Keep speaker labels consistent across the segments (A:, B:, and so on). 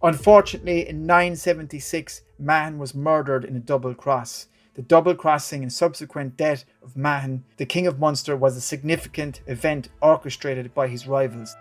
A: Unfortunately, in 976, Mahon was murdered in a double cross. The double crossing and subsequent death of Mahon, the King of Munster, was a significant event orchestrated by his rivals.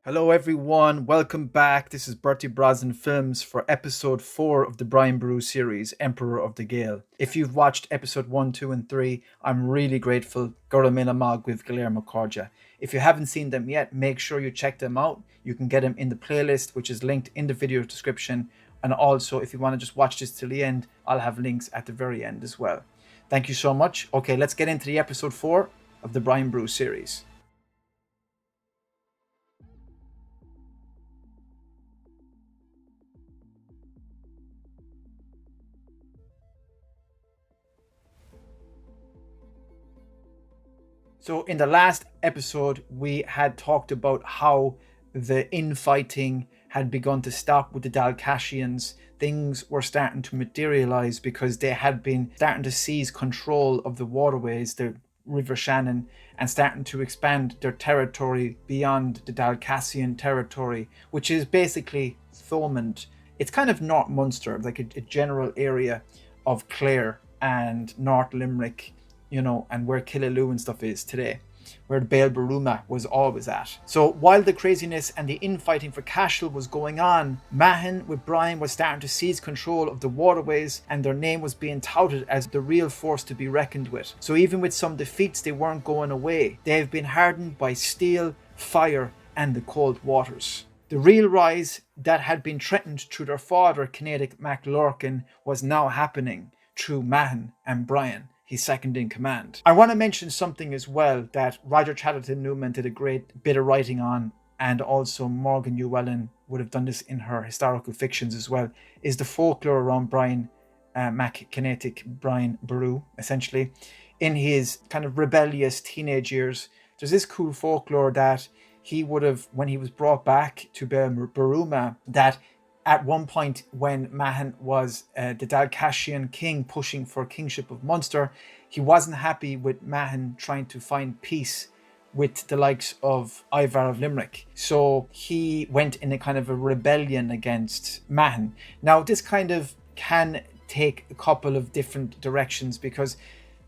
A: Hello everyone, welcome back. This is Bertie Brosnan Films for episode 4 of the Brian Boru series, Emperor of the GAEL. If you've watched episode 1, 2 and 3, I'm really grateful. Goramila Mag with Guillermo Corja. If you haven't seen them yet, make sure you check them out. You can get them in the playlist, which is linked in the video description. And also, if you want to just watch this till the end, I'll have links at the very end as well. Thank you so much. Okay, let's get into the episode 4 of the Brian Boru series. So in the last episode, we had talked about how the infighting had begun to stop with the Dalcassians. Things were starting to materialize because they had been starting to seize control of the waterways, the River Shannon, and starting to expand their territory beyond the Dalcassian territory, which is basically Thomond. It's kind of North Munster, like a general area of Clare and North Limerick, and where Killaloe and stuff is today, where Baal Baruma was always at. So while the craziness and the infighting for Cashel was going on, Mahon with Brian was starting to seize control of the waterways, and their name was being touted as the real force to be reckoned with. So even with some defeats, they weren't going away. They have been hardened by steel, fire, and the cold waters. The real rise that had been threatened through their father, Cynric Mac Lorcan, was now happening through Mahon and Brian, his second in command. I want to mention something as well that Roger Chatterton Newman did a great bit of writing on, and also Morgan Llewellyn would have done this in her historical fictions as well, is the folklore around Brian MacKinetick, Brian Boru, essentially. In his kind of rebellious teenage years, there's this cool folklore that he would have, when he was brought back to Baruma, that at one point when Mahon was the Dalcassian king pushing for Kingship of Munster, he wasn't happy with Mahon trying to find peace with the likes of Ivar of Limerick. So he went in a kind of a rebellion against Mahon. Now this kind of can take a couple of different directions, because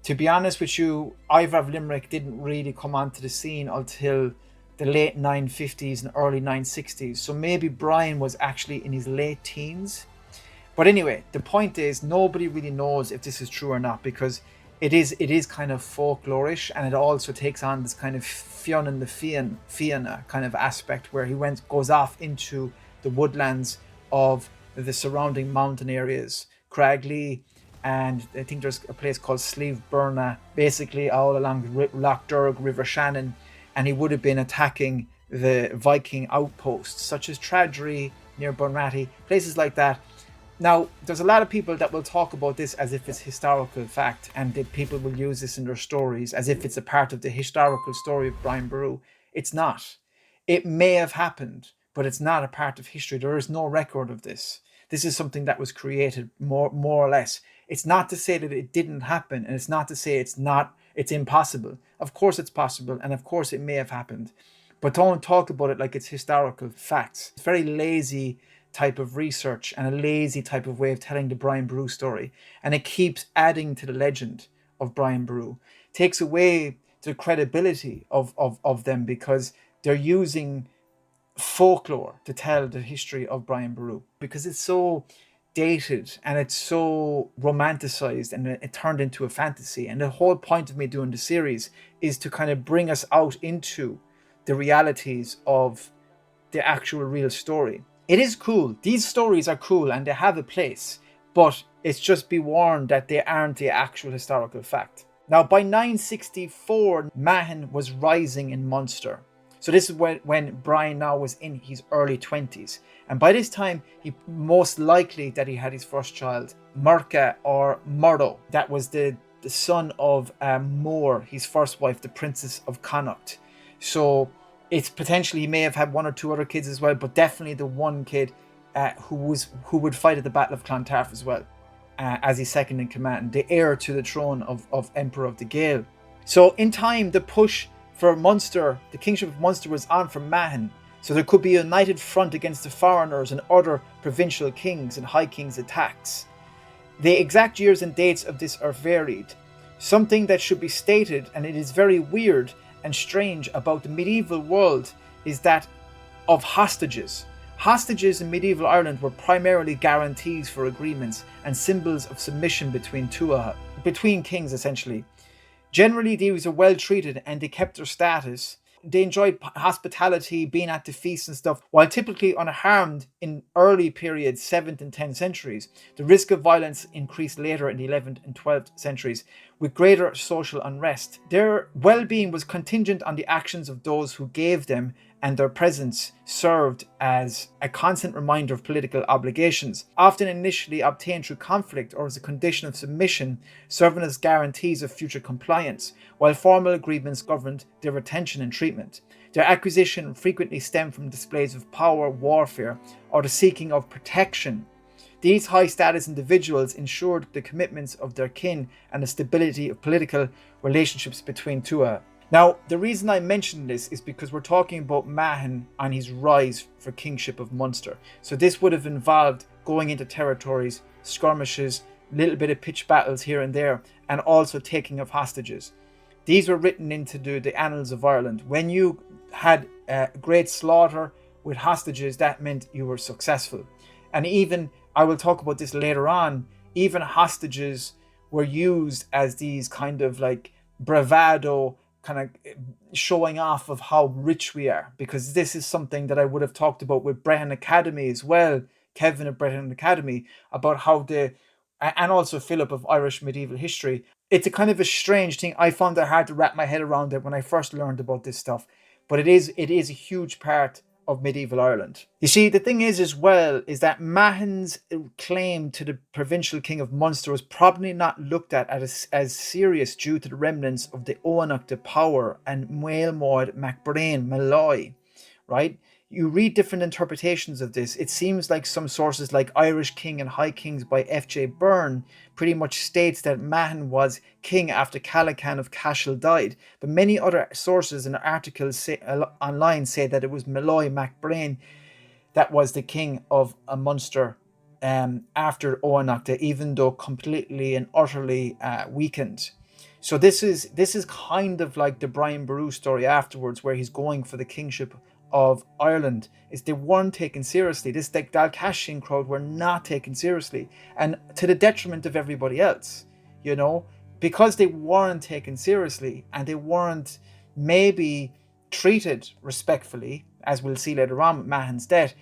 A: to be honest with you, Ivar of Limerick didn't really come onto the scene until the late 950s and early 960s. So maybe Brian was actually in his late teens. But anyway, the point is, nobody really knows if this is true or not, because it is kind of folklorish, and it also takes on this kind of Fionn and the Fianna kind of aspect, where he goes off into the woodlands of the surrounding mountain areas, Cragley, and I think there's a place called Slieve Burna, basically all along Loch Derg, River Shannon. And he would have been attacking the Viking outposts, such as Tradri near Bunratty, places like that. Now, there's a lot of people that will talk about this as if it's historical fact, and that people will use this in their stories as if it's a part of the historical story of Brian Boru. It's not. It may have happened, but it's not a part of history. There is no record of this. This is something that was created more or less. It's not to say that it didn't happen, and it's not to say it's impossible. Of course it's possible, and of course it may have happened. But don't talk about it like it's historical facts. It's very lazy type of research and a lazy type of way of telling the Brian Boru story. And it keeps adding to the legend of Brian Boru. Takes away the credibility of them, because they're using folklore to tell the history of Brian Boru, because it's so dated and it's so romanticized, and it turned into a fantasy. And the whole point of me doing the series is to kind of bring us out into the realities of the actual real story. It is cool. These stories are cool and they have a place, but it's just be warned that they aren't the actual historical fact. Now, by 964, Mahon was rising in Munster. So this is when Brian now was in his early 20s. And by this time, he most likely that he had his first child, Murca or Murdo. That was the son of Mór, his first wife, the Princess of Connacht. So it's potentially he may have had one or two other kids as well, but definitely the one kid who would fight at the Battle of Clontarf as well. as his second in command, the heir to the throne of Emperor of the GAEL. So in time, the push for Munster, the Kingship of Munster, was on from Mahon. So there could be a united front against the foreigners and other provincial kings and high kings' attacks. The exact years and dates of this are varied. Something that should be stated, and it is very weird and strange about the medieval world, is that of hostages. Hostages in medieval Ireland were primarily guarantees for agreements and symbols of submission between kings, essentially. Generally, these were well treated and they kept their status. They enjoyed hospitality, being at the feasts and stuff, while typically unharmed in early periods, 7th and 10th centuries. The risk of violence increased later in the 11th and 12th centuries, with greater social unrest. Their well-being was contingent on the actions of those who gave them, and their presence served as a constant reminder of political obligations, often initially obtained through conflict or as a condition of submission, serving as guarantees of future compliance, while formal agreements governed their retention and treatment. Their acquisition frequently stemmed from displays of power, warfare, or the seeking of protection. These high-status individuals ensured the commitments of their kin and the stability of political relationships between Tuatha. Now, the reason I mention this is because we're talking about Mahon and his rise for Kingship of Munster. So this would have involved going into territories, skirmishes, a little bit of pitched battles here and there, and also taking of hostages. These were written into the annals of Ireland. When you had great slaughter with hostages, that meant you were successful. And even, I will talk about this later on, even hostages were used as these kind of like bravado, kind of showing off of how rich we are, because this is something that I would have talked about with Brehon Academy as well, Kevin of Brehon Academy, about how and also Philip of Irish Medieval History. It's a kind of a strange thing. I found it hard to wrap my head around it when I first learned about this stuff, but it is a huge part of medieval Ireland. You see, the thing is as well, is that Mahon's claim to the provincial king of Munster was probably not looked at as serious due to the remnants of the Eoghanachts power and Maelmord MacBrain Malloy, right? You read different interpretations of this. It seems like some sources like Irish King and High Kings by F.J. Byrne pretty much states that Mahon was king after Calacan of Cashel died. But many other sources and articles online say that it was Malloy MacBrain that was the king of Munster after Eoghanachts, even though completely and utterly weakened. So this is kind of like the Brian Boru story afterwards, where he's going for the kingship of Ireland. Is they weren't taken seriously. This Dalcassian crowd were not taken seriously, and to the detriment of everybody else, because they weren't taken seriously and they weren't maybe treated respectfully, as we'll see later on with Mahon's death.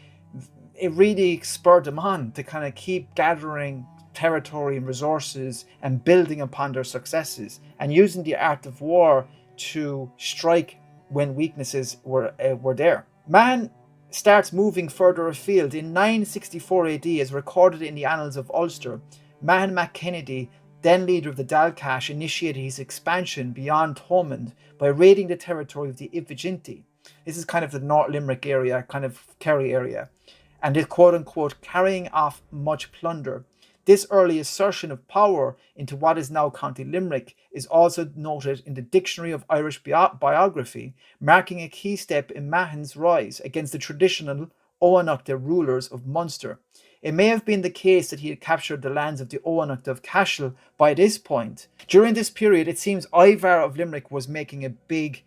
A: It really spurred them on to kind of keep gathering territory and resources and building upon their successes and using the art of war to strike when weaknesses were there. Mahon starts moving further afield. In 964 AD, as recorded in the Annals of Ulster, Mahon MacKennedy, then leader of the Dalcash, initiated his expansion beyond Thomond by raiding the territory of the Iviginti. This is kind of the North Limerick area, kind of Kerry area, and is quote-unquote carrying off much plunder. This early assertion of power into what is now County Limerick is also noted in the Dictionary of Irish Biography, marking a key step in Mahon's rise against the traditional Eoghanacht rulers of Munster. It may have been the case that he had captured the lands of the Eoghanacht of Cashel by this point. During this period, it seems Ivar of Limerick was making a big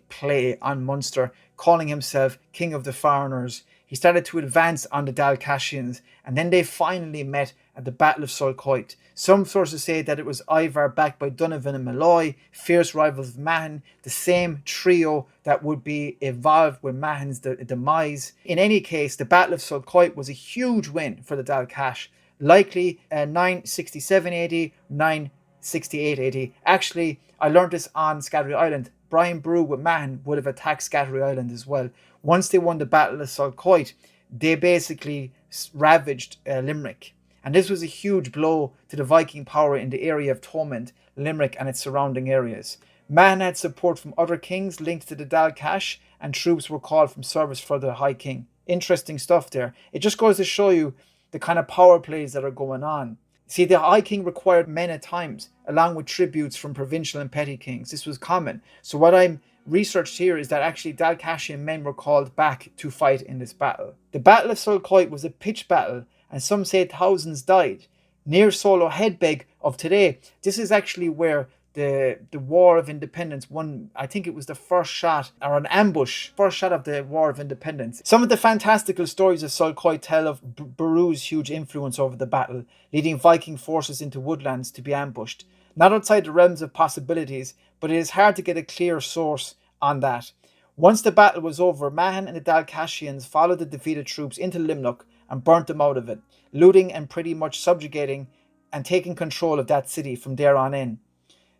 A: play on Munster, calling himself King of the Foreigners. He started to advance on the Dalcassians, and then they finally met at the Battle of Sulcoit. Some sources say that it was Ivar backed by Donovan and Malloy, fierce rivals of Mahon, the same trio that would be evolved with Mahon's demise. In any case, the Battle of Sulcoit was a huge win for the Dalcash, likely 967 AD, 968 AD. Actually, I learned this on Scattery Island. Brian Boru with Mahon would have attacked Scattery Island as well. Once they won the Battle of Sulcoit, they basically ravaged Limerick. And this was a huge blow to the Viking power in the area of Thomond, Limerick and its surrounding areas. Mahon had support from other kings linked to the Dalcash, and troops were called from service for the High King. Interesting stuff there. It just goes to show you the kind of power plays that are going on. See, the High King required men at times, along with tributes from provincial and petty kings. This was common. So what I'm researched here is that actually Dalcassian men were called back to fight in this battle. The Battle of Sulcoit was a pitched battle, and some say thousands died. Near Solo Headbeg of today, this is actually where the War of Independence won. I think it was the first shot, or an ambush, first shot of the War of Independence. Some of the fantastical stories of Sulcoit tell of Boru's huge influence over the battle, leading Viking forces into woodlands to be ambushed. Not outside the realms of possibilities, but it is hard to get a clear source on that. Once the battle was over, Mahon and the Dalcassians followed the defeated troops into Limerick and burnt them out of it, looting and pretty much subjugating and taking control of that city from there on in.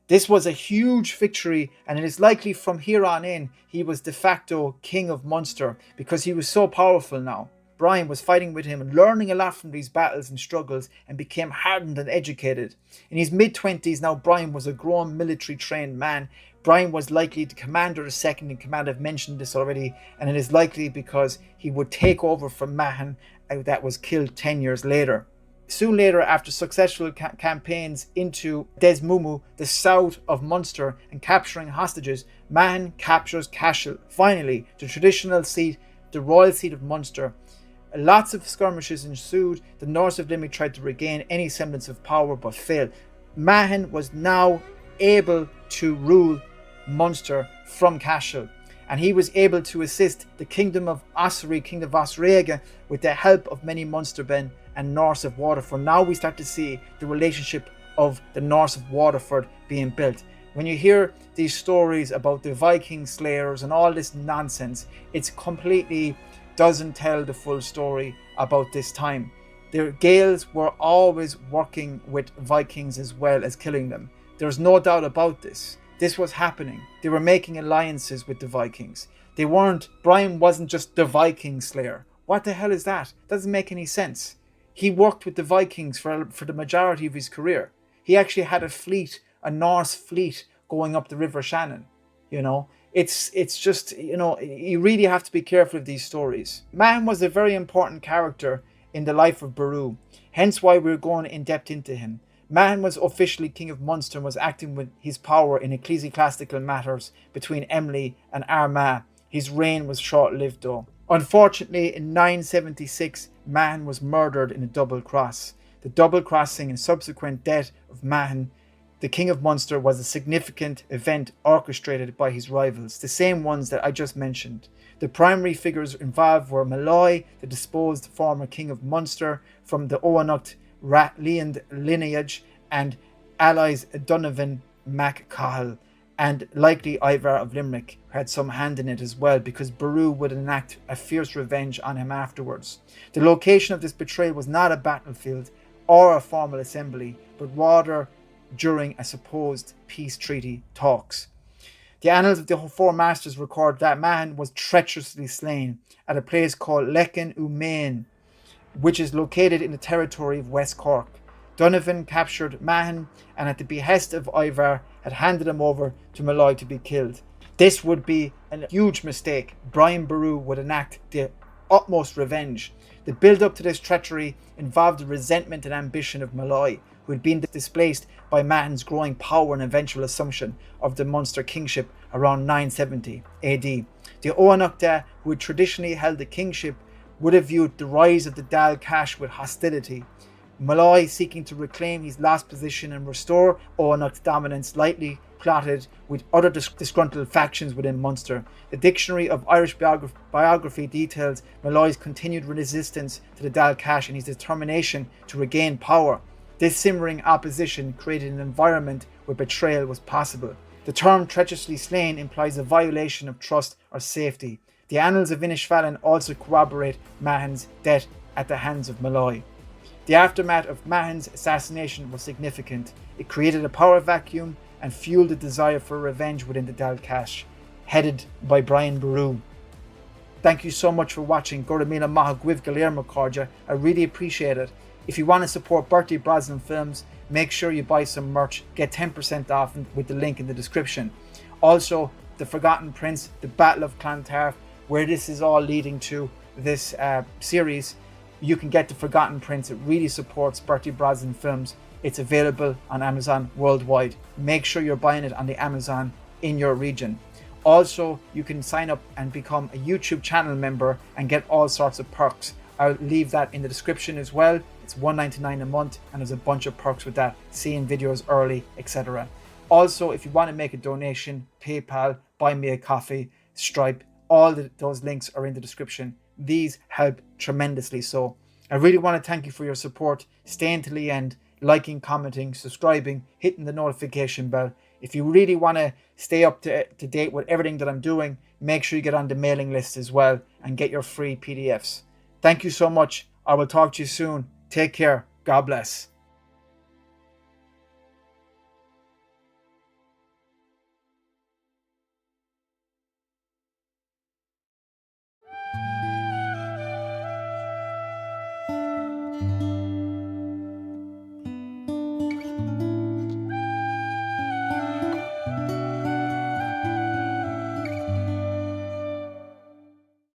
A: This was a huge victory, and it is likely from here on in he was de facto King of Munster because he was so powerful now. Brian was fighting with him and learning a lot from these battles and struggles and became hardened and educated. In his mid-20s now, Brian was a grown military trained man. Brian was likely the commander, the second in command. I've mentioned this already, and it is likely because he would take over from Mahon that was killed 10 years later. Soon later, after successful campaigns into Desmumu, the south of Munster, and capturing hostages, Mahon captures Cashel, finally, the traditional seat, the royal seat of Munster. Lots of skirmishes ensued. The north of Limerick tried to regain any semblance of power but failed. Mahon was now able to rule Munster from Cashel, and he was able to assist the kingdom of Ossory, kingdom of Osrega, with the help of many Munstermen and Norse of Waterford. Now we start to see the relationship of the Norse of Waterford being built. When you hear these stories about the Viking slayers and all this nonsense, it completely doesn't tell the full story about this time. The Gaels were always working with Vikings as well as killing them. There's no doubt about this. This was happening. They were making alliances with the Vikings. Brian wasn't just the Viking slayer. What the hell is that? Doesn't make any sense. He worked with the Vikings for the majority of his career. He actually had a fleet, a Norse fleet, going up the River Shannon. It's just, you really have to be careful of these stories. Mahon was a very important character in the life of Boru, hence why we're going in depth into him. Mahon was officially King of Munster and was acting with his power in ecclesiastical matters between Emly and Armagh. His reign was short-lived though. Unfortunately, in 976, Mahon was murdered in a double cross. The double crossing and subsequent death of Mahon, the King of Munster, was a significant event orchestrated by his rivals, the same ones that I just mentioned. The primary figures involved were Malloy, the disposed former King of Munster from the Eoghanacht Leand lineage, and allies Donovan Mac Cahal, and likely Ivar of Limerick, who had some hand in it as well, because Boru would enact a fierce revenge on him afterwards. The location of this betrayal was not a battlefield or a formal assembly, but rather during a supposed peace treaty talks. The annals of the Four Masters record that Mahon was treacherously slain at a place called Lecken Main, which is located in the territory of West Cork. Donovan captured Mahon and at the behest of Ivar had handed him over to Malloy to be killed. This would be a huge mistake. Brian Boru would enact the utmost revenge. The build-up to this treachery involved the resentment and ambition of Malloy, who had been displaced by Mahon's growing power and eventual assumption of the Munster Kingship around 970 AD. The Eoghanachts, who had traditionally held the kingship, would have viewed the rise of the Dalcash with hostility. Malloy, seeking to reclaim his lost position and restore Eoghanacht dominance, lightly plotted with other disgruntled factions within Munster. The Dictionary of Irish Biography details Malloy's continued resistance to the Dalcash and his determination to regain power. This simmering opposition created an environment where betrayal was possible. The term treacherously slain implies a violation of trust or safety. The annals of Inishfallen also corroborate Mahon's death at the hands of Malloy. The aftermath of Mahon's assassination was significant. It created a power vacuum and fueled a desire for revenge within the Dalcash, headed by Brian Boru. Thank you so much for watching. Goramila Maha Gwiv Galerma Cordia. I really appreciate it. If you want to support Bertie Brosnan films, make sure you buy some merch. Get 10% off with the link in the description. Also, The Forgotten Prince, The Battle of Clontarf, where this is all leading to this series. you can get the Forgotten Prince. It really supports Bertie Brosnan films. It's available on Amazon worldwide. Make sure you're buying it on the Amazon in your region. Also, you can sign up and become a YouTube channel member and get all sorts of perks. I'll leave that in the description as well. It's $1.99 a month and there's a bunch of perks with that, seeing videos early, etc. Also, if you want to make a donation, PayPal, Buy Me a Coffee, Stripe, those links are in the description. These help tremendously. So I really want to thank you for your support, staying till the end, liking, commenting, subscribing, hitting the notification bell. If you really want to stay up to date with everything that I'm doing, make sure you get on the mailing list as well and get your free PDFs. Thank you so much. I will talk to you soon. Take care. God bless.